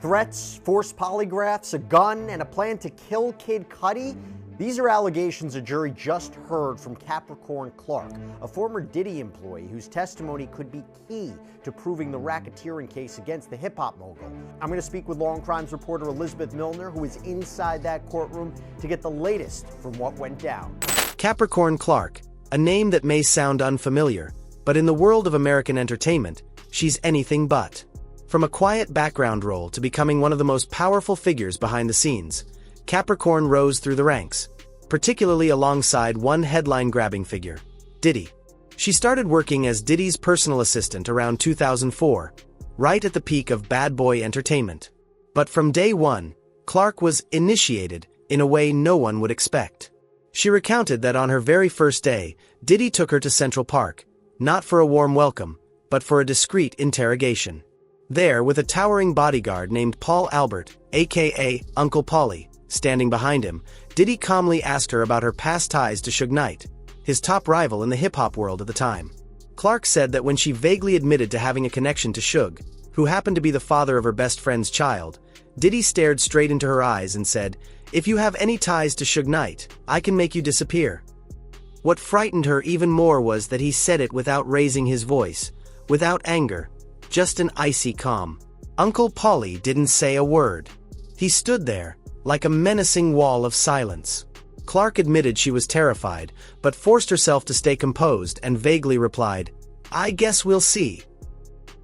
Threats, forced polygraphs, a gun, and a plan to kill Kid Cudi? These are allegations a jury just heard from Capricorn Clark, a former Diddy employee whose testimony could be key to proving the racketeering case against the hip-hop mogul. I'm going to speak with Law and Crimes reporter Elizabeth Milner, who is inside that courtroom, to get the latest from what went down. Capricorn Clark, a name that may sound unfamiliar, but in the world of American entertainment, she's anything but. From a quiet background role to becoming one of the most powerful figures behind the scenes, Capricorn rose through the ranks, particularly alongside one headline-grabbing figure, Diddy. She started working as Diddy's personal assistant around 2004, right at the peak of bad boy entertainment. But from day one, Clark was initiated in a way no one would expect. She recounted that on her very first day, Diddy took her to Central Park, not for a warm welcome, but for a discreet interrogation. There, with a towering bodyguard named Paul Albert, aka Uncle Paulie, standing behind him, Diddy calmly asked her about her past ties to Suge Knight, his top rival in the hip-hop world at the time. Clark said that when she vaguely admitted to having a connection to Suge, who happened to be the father of her best friend's child, Diddy stared straight into her eyes and said, "If you have any ties to Suge Knight, I can make you disappear." What frightened her even more was that he said it without raising his voice, without anger, just an icy calm. Uncle Paulie didn't say a word. He stood there, like a menacing wall of silence. Clark admitted she was terrified, but forced herself to stay composed and vaguely replied, "I guess we'll see."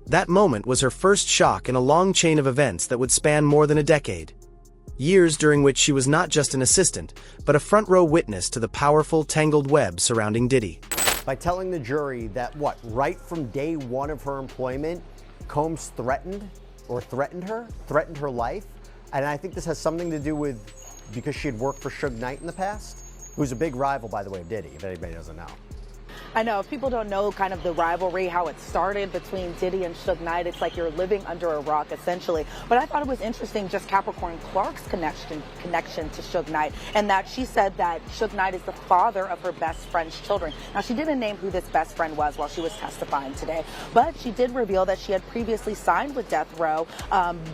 That moment was her first shock in a long chain of events that would span more than a decade. Years during which she was not just an assistant, but a front-row witness to the powerful, tangled web surrounding Diddy. By telling the jury that, right from day one of her employment, Combs threatened her life. And I think this has something to do with because she had worked for Suge Knight in the past, who's a big rival, by the way, of Diddy, if anybody doesn't know. I know, if people don't know kind of the rivalry, how it started between Diddy and Suge Knight, it's like you're living under a rock, essentially. But I thought it was interesting, just Capricorn Clark's connection to Suge Knight, and that she said that Suge Knight is the father of her best friend's children. Now, she didn't name who this best friend was while she was testifying today, but she did reveal that she had previously signed with Death Row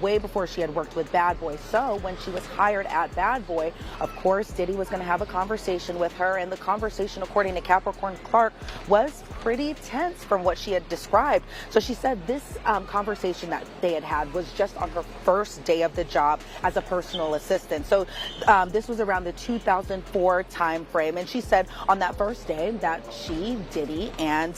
way before she had worked with Bad Boy. So when she was hired at Bad Boy, of course, Diddy was going to have a conversation with her, and the conversation, according to Capricorn Clark, was pretty tense from what she had described. So she said this conversation that they had was just on her first day of the job as a personal assistant. So this was around the 2004 time frame, and she said on that first day that she, Diddy, and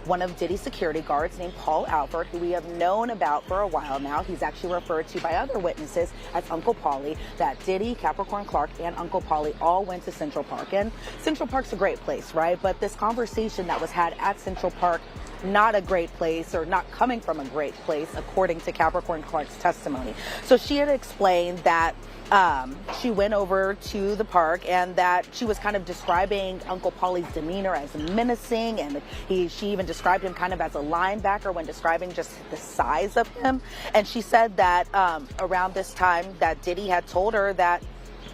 one of Diddy's security guards named Paul Albert, who we have known about for a while now, he's actually referred to by other witnesses as Uncle Paulie, that Diddy, Capricorn Clark, and Uncle Paulie all went to Central Park. And Central Park's a great place, right? But this conversation that was had at Central Park, not a great place, or not coming from a great place, according to Capricorn Clark's testimony. So she had explained that she went over to the park and that she was kind of describing Uncle Paulie's demeanor as menacing, and she even described him kind of as a linebacker when describing just the size of him. And she said that around this time that Diddy had told her that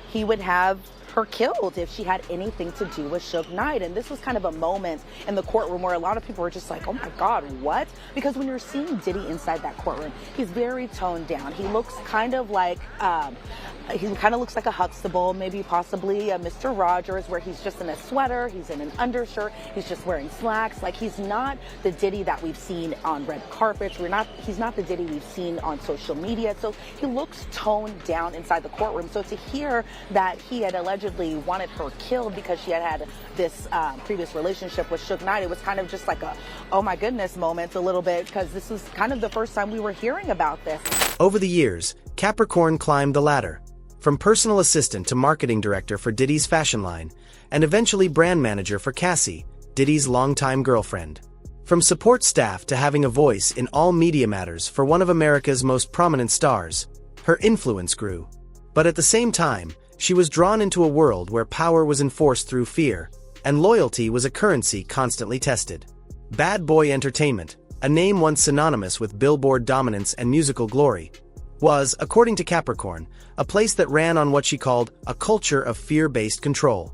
he would have her killed if she had anything to do with Suge Knight. And this was kind of a moment in the courtroom where a lot of people were just like, oh my God, what? Because when you're seeing Diddy inside that courtroom, he's very toned down. He looks kind of like a Huxtable, maybe possibly a Mr. Rogers, where he's just in a sweater, he's in an undershirt, he's just wearing slacks. Like, he's not the Diddy that we've seen on red carpets. He's not the Diddy we've seen on social media. So he looks toned down inside the courtroom. So to hear that he had allegedly wanted her killed because she had this previous relationship with Suge Knight, it was kind of just like a, oh my goodness moment a little bit, because this was kind of the first time we were hearing about this. Over the years, Capricorn climbed the ladder, from personal assistant to marketing director for Diddy's fashion line, and eventually brand manager for Cassie, Diddy's longtime girlfriend. From support staff to having a voice in all media matters for one of America's most prominent stars, her influence grew. But at the same time, she was drawn into a world where power was enforced through fear, and loyalty was a currency constantly tested. Bad Boy Entertainment, a name once synonymous with billboard dominance and musical glory, was, according to Capricorn, a place that ran on what she called a culture of fear-based control.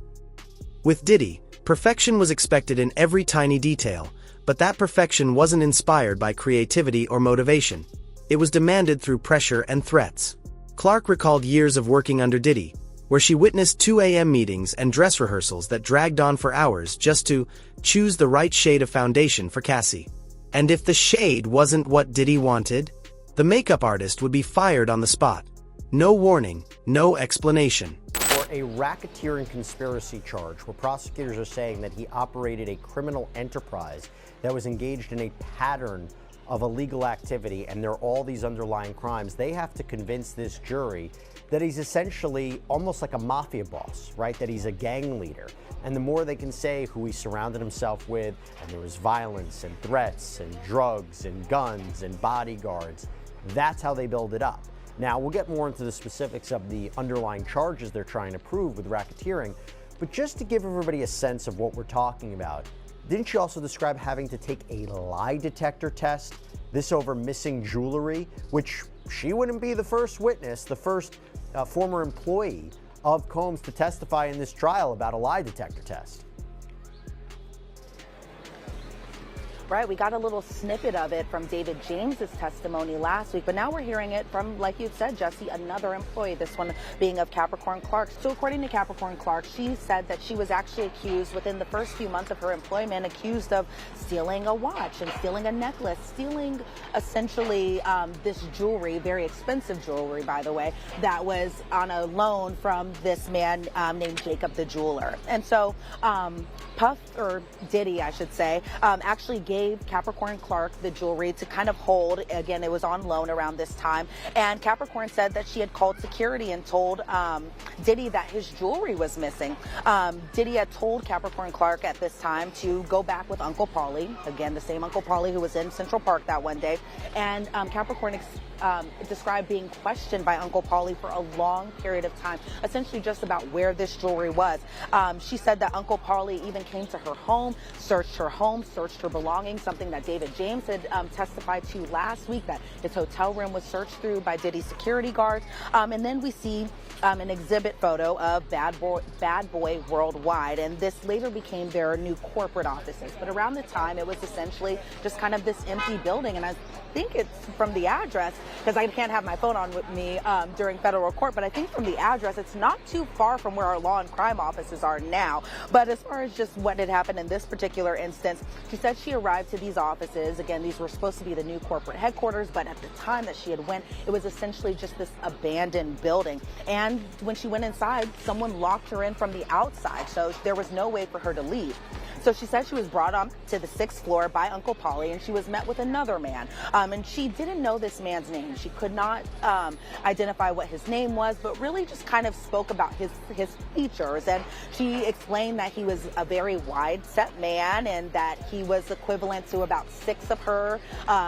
With Diddy, perfection was expected in every tiny detail, but that perfection wasn't inspired by creativity or motivation. It was demanded through pressure and threats. Clark recalled years of working under Diddy, where she witnessed 2 a.m. meetings and dress rehearsals that dragged on for hours just to choose the right shade of foundation for Cassie. And if the shade wasn't what Diddy wanted, the makeup artist would be fired on the spot. No warning, no explanation. For a racketeering conspiracy charge where prosecutors are saying that he operated a criminal enterprise that was engaged in a pattern of illegal activity, and there are all these underlying crimes, they have to convince this jury that he's essentially almost like a mafia boss, right? That he's a gang leader. And the more they can say who he surrounded himself with, and there was violence and threats and drugs and guns and bodyguards, that's how they build it up. Now, we'll get more into the specifics of the underlying charges they're trying to prove with racketeering, but just to give everybody a sense of what we're talking about, didn't you also describe having to take a lie detector test? This over missing jewelry, which she wouldn't be the first witness, the first former employee of Combs to testify in this trial about a lie detector test. Right, we got a little snippet of it from David James's testimony last week, but now we're hearing it from, like you said, Jesse, another employee, this one being of Capricorn Clark. So according to Capricorn Clark, she said that she was actually accused within the first few months of her employment, accused of stealing a watch and stealing a necklace, stealing essentially this jewelry, very expensive jewelry, by the way, that was on a loan from this man named Jacob the jeweler. And so Puff, or Diddy, I should say, actually gave Capricorn Clark the jewelry to kind of hold. Again, it was on loan around this time. And Capricorn said that she had called security and told Diddy that his jewelry was missing. Diddy had told Capricorn Clark at this time to go back with Uncle Paulie, again, the same Uncle Paulie who was in Central Park that one day. And Capricorn described being questioned by Uncle Paulie for a long period of time, essentially just about where this jewelry was. She said that Uncle Paulie even came to her home, searched her belongings, something that David James had testified to last week, that his hotel room was searched through by Diddy's security guards. And then we see an exhibit photo of Bad Boy Worldwide, and this later became their new corporate offices. But around the time, it was essentially just kind of this empty building, and I think it's from the address, because I can't have my phone on with me during federal court, but I think from the address, it's not too far from where our law and crime offices are now. But as far as just what had happened in this particular instance, she said she arrived to these offices. Again, these were supposed to be the new corporate headquarters, but at the time that she had went, it was essentially just this abandoned building. And when she went inside, someone locked her in from the outside, so there was no way for her to leave. So she said she was brought up to the 6th floor by Uncle Paulie, and she was met with another man. And she didn't know this man's name. She could not identify what his name was, but really just kind of spoke about his features. And she explained that he was a very wide-set man and that he was equivalent to about 6 of her.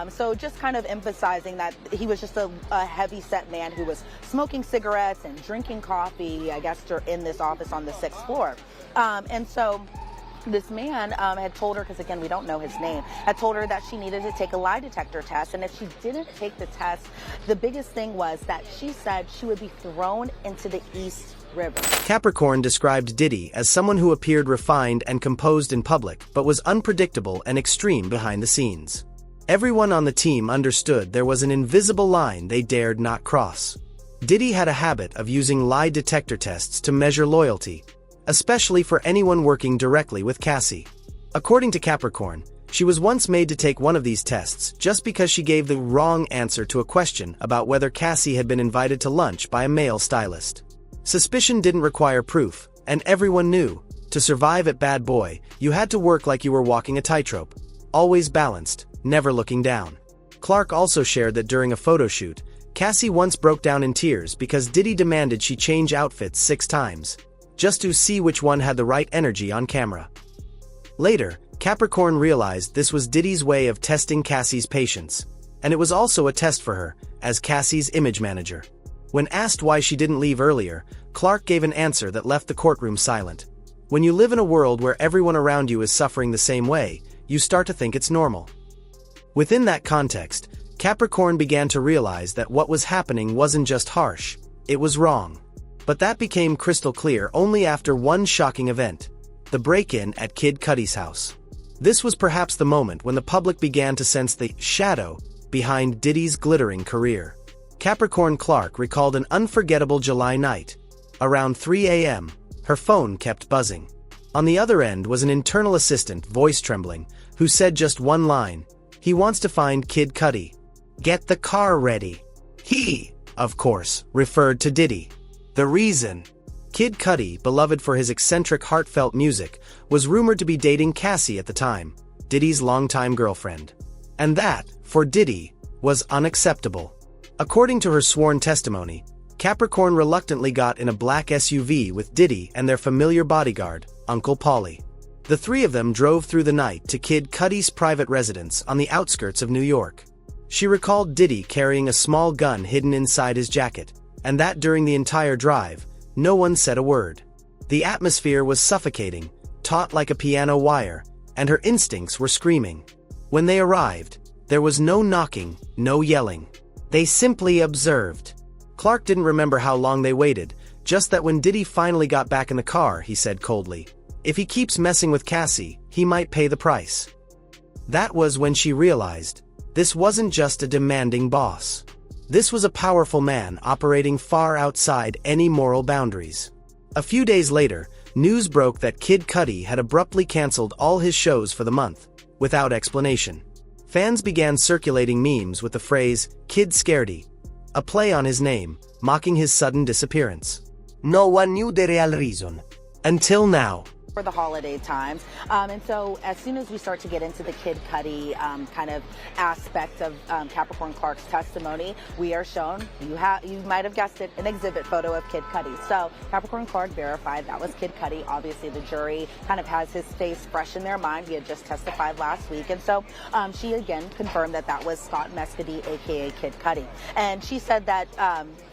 So just kind of emphasizing that he was just a heavy-set man who was smoking cigarettes and drinking coffee, I guess, in this office on the 6th floor. And so this man had told her, because again, we don't know his name, had told her that she needed to take a lie detector test. And if she didn't take the test, the biggest thing was that she said she would be thrown into the East River. Capricorn described Diddy as someone who appeared refined and composed in public, but was unpredictable and extreme behind the scenes. Everyone on the team understood there was an invisible line they dared not cross. Diddy had a habit of using lie detector tests to measure loyalty, especially for anyone working directly with Cassie. According to Capricorn, she was once made to take one of these tests just because she gave the wrong answer to a question about whether Cassie had been invited to lunch by a male stylist. Suspicion didn't require proof, and everyone knew, to survive at Bad Boy, you had to work like you were walking a tightrope, always balanced, never looking down. Clark also shared that during a photo shoot, Cassie once broke down in tears because Diddy demanded she change outfits 6 times, just to see which one had the right energy on camera. Later, Capricorn realized this was Diddy's way of testing Cassie's patience, and it was also a test for her, as Cassie's image manager. When asked why she didn't leave earlier, Clark gave an answer that left the courtroom silent. When you live in a world where everyone around you is suffering the same way, you start to think it's normal. Within that context, Capricorn began to realize that what was happening wasn't just harsh, it was wrong. But that became crystal clear only after one shocking event: the break-in at Kid Cudi's house. This was perhaps the moment when the public began to sense the shadow behind Diddy's glittering career. Capricorn Clark recalled an unforgettable July night. Around 3 a.m., her phone kept buzzing. On the other end was an internal assistant, voice trembling, who said just one line: "He wants to find Kid Cudi. Get the car ready." He, of course, referred to Diddy. The reason? Kid Cudi, beloved for his eccentric, heartfelt music, was rumored to be dating Cassie at the time, Diddy's longtime girlfriend. And that, for Diddy, was unacceptable. According to her sworn testimony, Capricorn reluctantly got in a black SUV with Diddy and their familiar bodyguard, Uncle Paulie. The three of them drove through the night to Kid Cudi's private residence on the outskirts of New York. She recalled Diddy carrying a small gun hidden inside his jacket, and that during the entire drive, no one said a word. The atmosphere was suffocating, taut like a piano wire, and her instincts were screaming. When they arrived, there was no knocking, no yelling. They simply observed. Clark didn't remember how long they waited, just that when Diddy finally got back in the car, he said coldly, "If he keeps messing with Cassie, he might pay the price." That was when she realized, this wasn't just a demanding boss. This was a powerful man operating far outside any moral boundaries. A few days later, news broke that Kid Cudi had abruptly canceled all his shows for the month, without explanation. Fans began circulating memes with the phrase, "Kid Scaredy," a play on his name, mocking his sudden disappearance. No one knew the real reason. Until now. For the holiday times. And so as soon as we start to get into the Kid Cudi kind of aspect of Capricorn Clark's testimony, we are shown, you might have guessed it, an exhibit photo of Kid Cudi. So Capricorn Clark verified that was Kid Cudi. Obviously the jury kind of has his face fresh in their mind. He had just testified last week. And so she again confirmed that that was Scott Mescudi, aka Kid Cudi. And she said that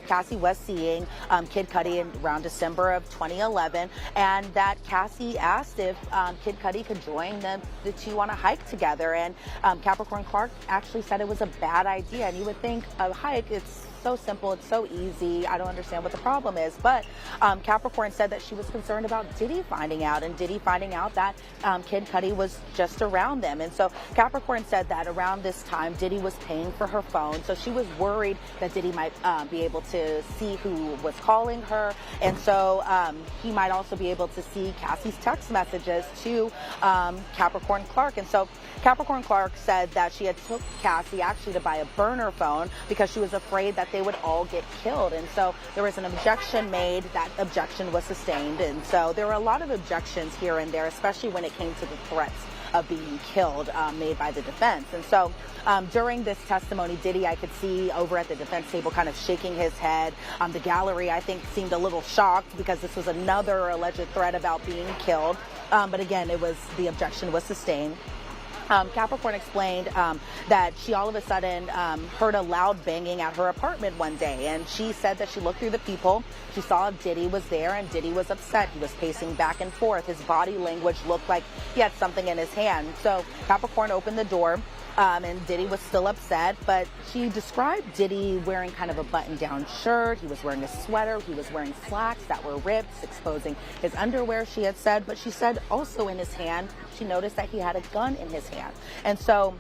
Cassie was seeing Kid Cudi around December of 2011, and that Cassie asked if Kid Cudi could join the two on a hike together, and Capricorn Clark actually said it was a bad idea. And you would think a hike, it's so simple, it's so easy, I don't understand what the problem is. But Capricorn said that she was concerned about Diddy finding out, and Diddy finding out that Kid Cudi was just around them. And so Capricorn said that around this time Diddy was paying for her phone, so she was worried that Diddy might be able to see who was calling her, and so he might also be able to see Cassie's text messages to Capricorn Clark. And so Capricorn Clark said that she had took Cassie actually to buy a burner phone because she was afraid that they would all get killed. And so there was an objection made. That objection was sustained. And so there were a lot of objections here and there, especially when it came to the threats of being killed made by the defense. And so during this testimony, Diddy, I could see over at the defense table kind of shaking his head. The gallery, I think, seemed a little shocked because this was another alleged threat about being killed. But again, the objection was sustained. Capricorn explained that she all of a sudden heard a loud banging at her apartment one day, and she said that she looked through the peephole. She saw Diddy was there, and Diddy was upset. He was pacing back and forth. His body language looked like he had something in his hand. So Capricorn opened the door, and Diddy was still upset, but she described Diddy wearing kind of a button-down shirt. He was wearing a sweater. He was wearing slacks that were ripped, exposing his underwear, she had said. But she said also in his hand, she noticed that he had a gun in his hand. And so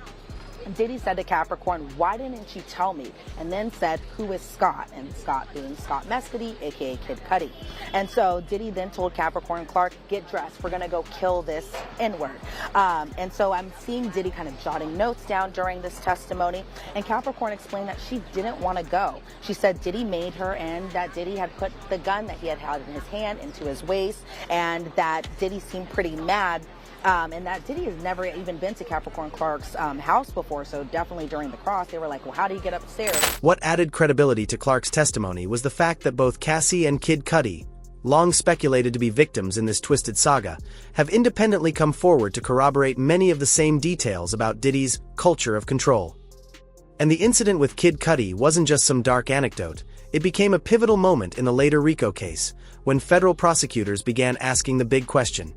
Diddy said to Capricorn, "Why didn't you tell me?" And then said, "Who is Scott?" And Scott being Scott Mescudi, aka Kid Cudi. And so Diddy then told Capricorn Clark, "Get dressed, we're gonna go kill this N-word." And so I'm seeing Diddy kind of jotting notes down during this testimony, and Capricorn explained that she didn't want to go. She said Diddy made her, and that Diddy had put the gun that he had held in his hand into his waist, and that Diddy seemed pretty mad. And that Diddy has never even been to Capricorn Clark's house before, so definitely during the cross, they were like, well, how do you get upstairs? What added credibility to Clark's testimony was the fact that both Cassie and Kid Cudi, long speculated to be victims in this twisted saga, have independently come forward to corroborate many of the same details about Diddy's culture of control. And the incident with Kid Cudi wasn't just some dark anecdote. It became a pivotal moment in the later RICO case, when federal prosecutors began asking the big question.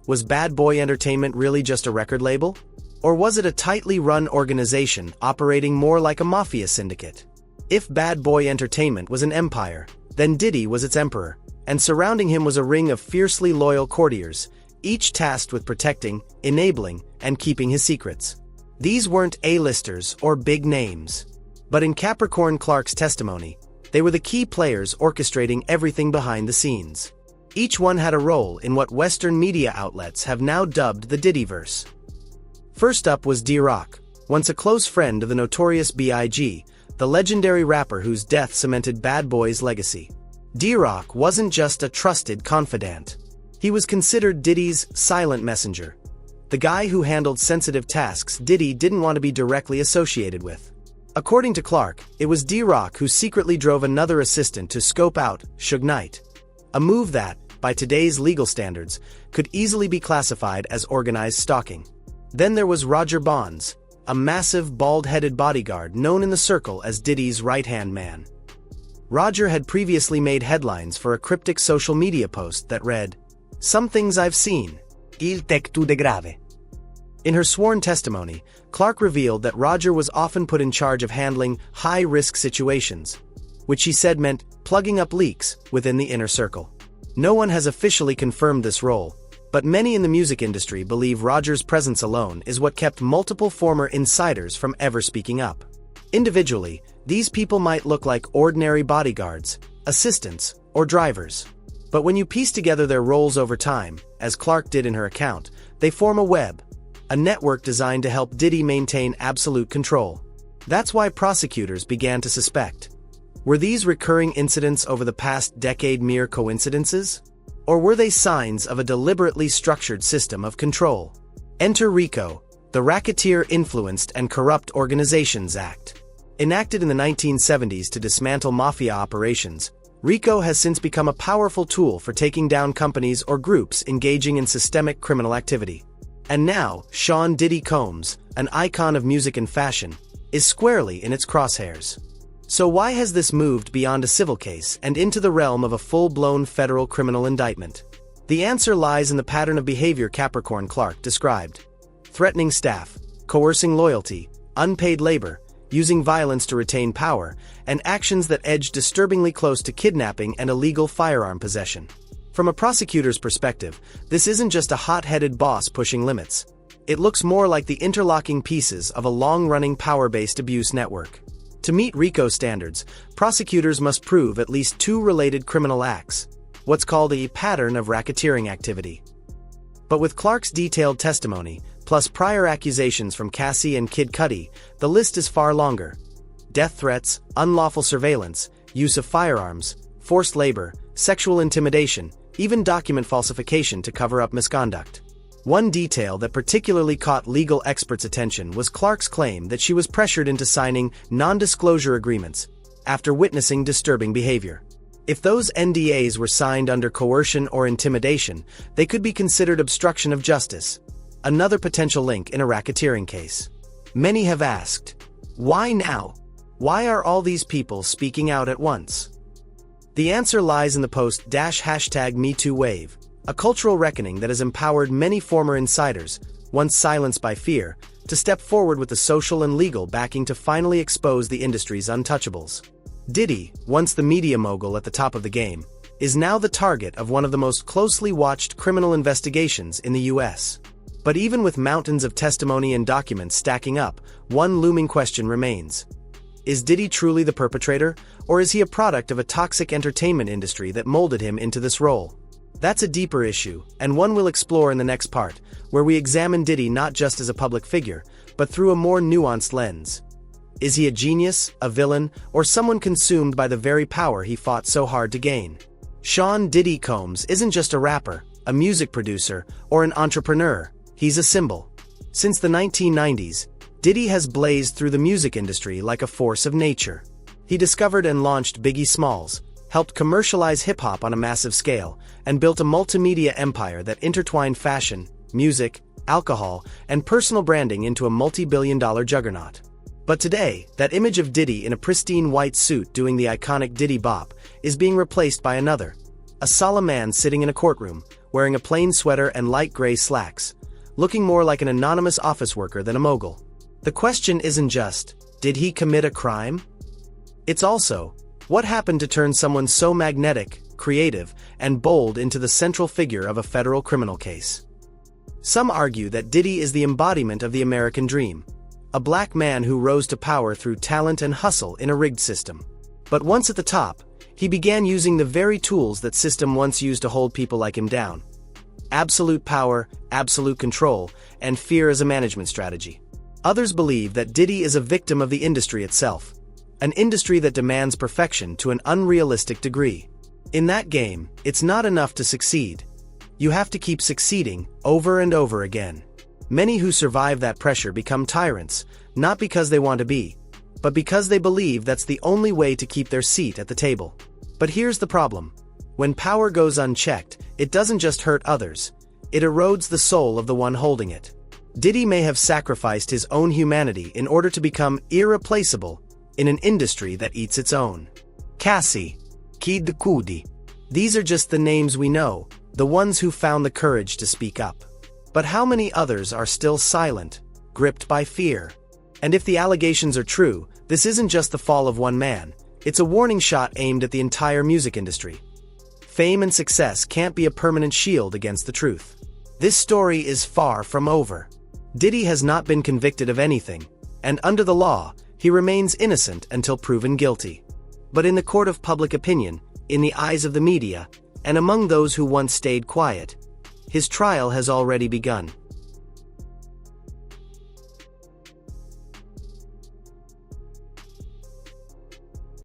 Was Bad Boy Entertainment really just a record label? Or was it a tightly run organization operating more like a mafia syndicate? If Bad Boy Entertainment was an empire, then Diddy was its emperor, and surrounding him was a ring of fiercely loyal courtiers, each tasked with protecting, enabling, and keeping his secrets. These weren't A-listers or big names. But in Capricorn Clark's testimony, they were the key players orchestrating everything behind the scenes. Each one had a role in what Western media outlets have now dubbed the Diddyverse. First up was D-Rock, once a close friend of the notorious B.I.G., the legendary rapper whose death cemented Bad Boy's legacy. D-Rock wasn't just a trusted confidant. He was considered Diddy's silent messenger, the guy who handled sensitive tasks Diddy didn't want to be directly associated with. According to Clark, it was D-Rock who secretly drove another assistant to scope out Suge Knight, a move that, by today's legal standards, could easily be classified as organized stalking. Then there was Roger Bonds, a massive, bald-headed bodyguard known in the circle as Diddy's right-hand man. Roger had previously made headlines for a cryptic social media post that read, "Some things I've seen. Il tectu de grave." In her sworn testimony, Clark revealed that Roger was often put in charge of handling high-risk situations, which she said meant plugging up leaks within the inner circle. No one has officially confirmed this role, but many in the music industry believe Roger's presence alone is what kept multiple former insiders from ever speaking up. Individually, these people might look like ordinary bodyguards, assistants, or drivers. But when you piece together their roles over time, as Clark did in her account, they form a web, a network designed to help Diddy maintain absolute control. That's why prosecutors began to suspect. Were these recurring incidents over the past decade mere coincidences? Or were they signs of a deliberately structured system of control? Enter RICO, the Racketeer Influenced and Corrupt Organizations Act. Enacted in the 1970s to dismantle mafia operations, RICO has since become a powerful tool for taking down companies or groups engaging in systemic criminal activity. And now, Sean Diddy Combs, an icon of music and fashion, is squarely in its crosshairs. So why has this moved beyond a civil case and into the realm of a full-blown federal criminal indictment? The answer lies in the pattern of behavior Capricorn Clark described. Threatening staff, coercing loyalty, unpaid labor, using violence to retain power, and actions that edge disturbingly close to kidnapping and illegal firearm possession. From a prosecutor's perspective, this isn't just a hot-headed boss pushing limits. It looks more like the interlocking pieces of a long-running power-based abuse network. To meet RICO standards, prosecutors must prove at least two related criminal acts, what's called a pattern of racketeering activity. But with Clark's detailed testimony, plus prior accusations from Cassie and Kid Cudi, the list is far longer. Death threats, unlawful surveillance, use of firearms, forced labor, sexual intimidation, even document falsification to cover up misconduct. One detail that particularly caught legal experts' attention was Clark's claim that she was pressured into signing non-disclosure agreements after witnessing disturbing behavior. If those NDAs were signed under coercion or intimidation, they could be considered obstruction of justice, another potential link in a racketeering case. Many have asked, why now? Why are all these people speaking out at once? The answer lies in the post-#MeToo wave, a cultural reckoning that has empowered many former insiders, once silenced by fear, to step forward with the social and legal backing to finally expose the industry's untouchables. Diddy, once the media mogul at the top of the game, is now the target of one of the most closely watched criminal investigations in the U.S. But even with mountains of testimony and documents stacking up, one looming question remains. Is Diddy truly the perpetrator, or is he a product of a toxic entertainment industry that molded him into this role? That's a deeper issue, and one we'll explore in the next part, where we examine Diddy not just as a public figure, but through a more nuanced lens. Is he a genius, a villain, or someone consumed by the very power he fought so hard to gain? Sean Diddy Combs isn't just a rapper, a music producer, or an entrepreneur. He's a symbol. Since the 1990s, Diddy has blazed through the music industry like a force of nature. He discovered and launched Biggie Smalls, helped commercialize hip-hop on a massive scale, and built a multimedia empire that intertwined fashion, music, alcohol, and personal branding into a multi-billion-dollar juggernaut. But today, that image of Diddy in a pristine white suit doing the iconic Diddy Bop is being replaced by another. A solemn man sitting in a courtroom, wearing a plain sweater and light gray slacks, looking more like an anonymous office worker than a mogul. The question isn't just, did he commit a crime? It's also, what happened to turn someone so magnetic, creative, and bold into the central figure of a federal criminal case? Some argue that Diddy is the embodiment of the American dream, a black man who rose to power through talent and hustle in a rigged system. But once at the top, he began using the very tools that system once used to hold people like him down. Absolute power, absolute control, and fear as a management strategy. Others believe that Diddy is a victim of the industry itself, an industry that demands perfection to an unrealistic degree. In that game, it's not enough to succeed. You have to keep succeeding over and over again. Many who survive that pressure become tyrants, not because they want to be, but because they believe that's the only way to keep their seat at the table. But here's the problem. When power goes unchecked, it doesn't just hurt others, it erodes the soul of the one holding it. Diddy may have sacrificed his own humanity in order to become irreplaceable in an industry that eats its own. Cassie, Kid Cudi. These are just the names we know, the ones who found the courage to speak up. But how many others are still silent, gripped by fear? And if the allegations are true, this isn't just the fall of one man, it's a warning shot aimed at the entire music industry. Fame and success can't be a permanent shield against the truth. This story is far from over. Diddy has not been convicted of anything, and under the law, he remains innocent until proven guilty. But in the court of public opinion, in the eyes of the media, and among those who once stayed quiet, his trial has already begun.